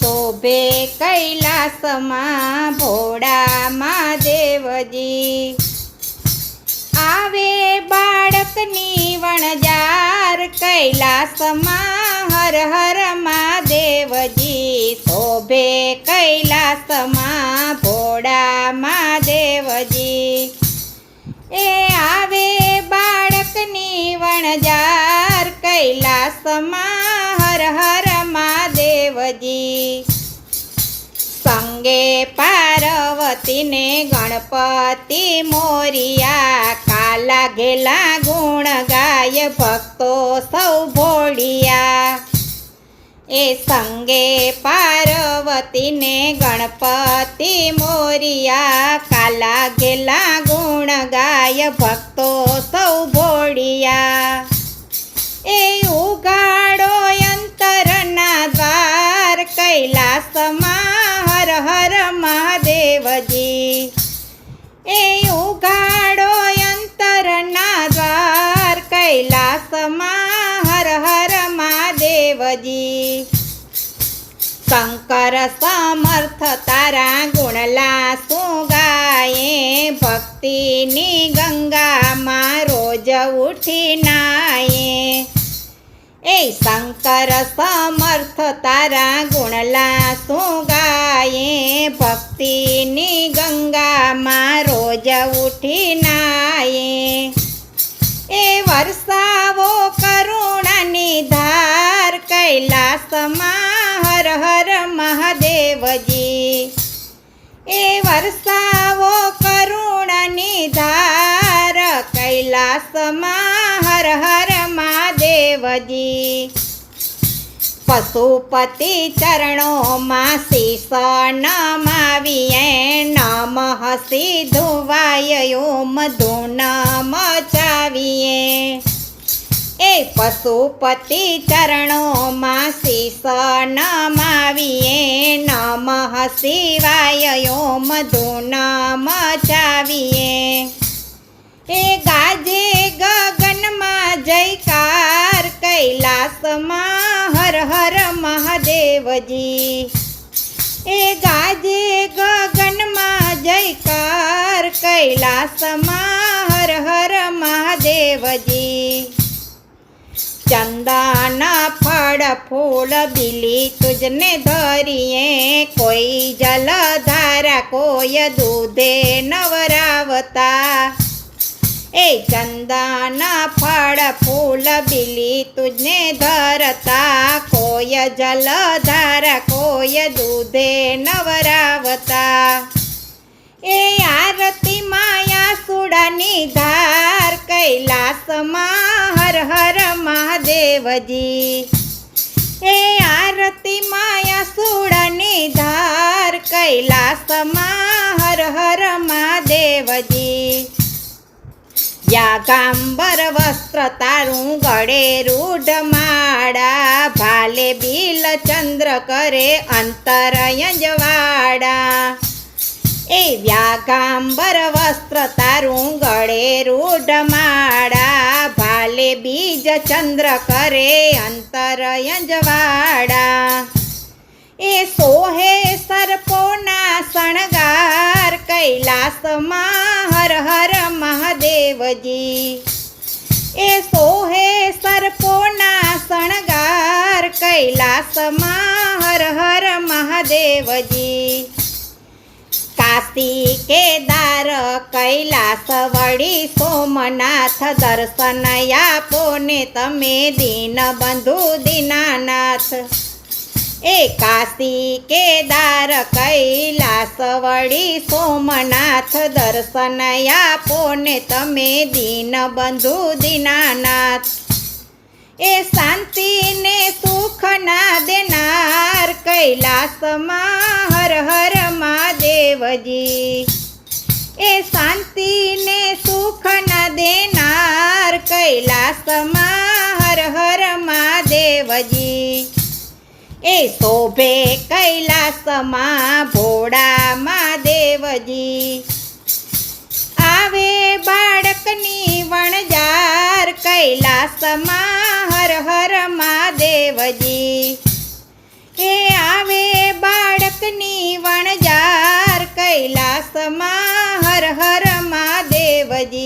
શોભે કૈલાસમાં ભોળા મહાદેવજી। આવે બાળકની વણજાર કૈલાસમાં હર હર મહાદેવજી। શોભે કૈલાસમાં ભોળા મહાદેવજી। એ આવે બાળકની વણજાર કૈલાસમાં હર હર મહાદેવજી। સંગે પાર્વતીને ગણપતિ મોરિયા। કાલા ઘેલા ગુણ ગાય ભક્તો સૌ ભોળિયા। એ સંગે પાર્વતીને ગણપતિ મોરિયા। કાલા ઘેલા ગુણ ગાય ભક્તો સૌ ભોળિયા। એ ઉગાડો અંતરના દ્વાર કૈલાસમાં હર હર મહાદેવજી। એ ઉગાડો અંતરના દ્વાર કૈલાસમાં હર હર મહાદેવજી। શંકર સમર્થ તારા ગુણલા શું ગાયે। ભક્તિની ગંગામાં રોજ ઉઠી નાયે। એ શંકર સમર્થ તારા ગુણલા શું ગાયે। ભક્તિની ગંગામાં રોજ ઉઠી નાયે। એ વરસાવો કરુણાની ધાર કૈલાસમાં હર હર મહાદેવજી। એ વરસાવો કરુણાની ધાર કૈલાસમાં હર હર મહાદેવજી। પશુપતિ ચરણોમાં શીશ નમાવીએ। નમઃ સિદ્ધવાય ઓમ ધૂન મચાવીએ। એ પશુપતિ ચરણોમાં શીશ નમાવીએ। નમઃ શિવાય ઓમ ધૂન મચાવીએ। એ ગાજે ગગનમાં જયકાર કૈલાસમાં હર હર મહાદેવજી। એ ગાજે ગગનમાં જયકાર કૈલાસમાં હર હર મહાદેવજી। ચંદન ફળ ફૂલ બીલી તુજને ધરીએ। કોઈ જલધારા કોઈ દૂધે નવરાવતા। એ ચંદન ફળ ફૂલ બીલી તુજને ધરતા। કોઈ જલધારા કોઈ દૂધે નવરાવતા। એ આરતી માયા સુડાની ધાર કૈલાસમાં હર હર મહાદેવજી। એ આરતી માયા સુડાની ધાર કૈલાસમાં હર હર મહાદેવજી। યાગાંબર વસ્ત્ર તારું ગળે રૂઢ માળા। ભાલે બિલ ચંદ્ર કરે અંતરયંજવાડા। એ વ્યાગાંબર વસ્ત્ર તારું ગળે રૂઢ માળા। ભાલે બીજ ચંદ્ર કરે અંતરયંજવાડા। એ સોહે સર્પોના શણગાર કૈલાસમાં હર હર મહાદેવજી। એ સોહે સર્પોના શણગાર કૈલાસમાં હર હર મહાદેવજી। કાશી કેદાર કૈલાસ વળી સોમનાથ। દર્શન આપો ને તમે દીનબંધુ દીનાનાથ। એ કાશી કેદાર કૈલાસ વળી સોમનાથ। દર્શન આપો ને તમે દીનબંધુ દીનાનાથ। એ શાંતિને સુખના દેનાર કૈલાસમાં હર હર મહાદેવજી। એ શાંતિને સુખના દેનાર કૈલાસમાં હર હર મહાદેવજી। એ શોભે કૈલાસમાં ભોળા મહાદેવજી। આવે બાળકની વણજાર કૈલાસમાં હર હર મહાદેવજી। એ આવે એકની વણજાર કૈલાસમાં હર હર મહાદેવજી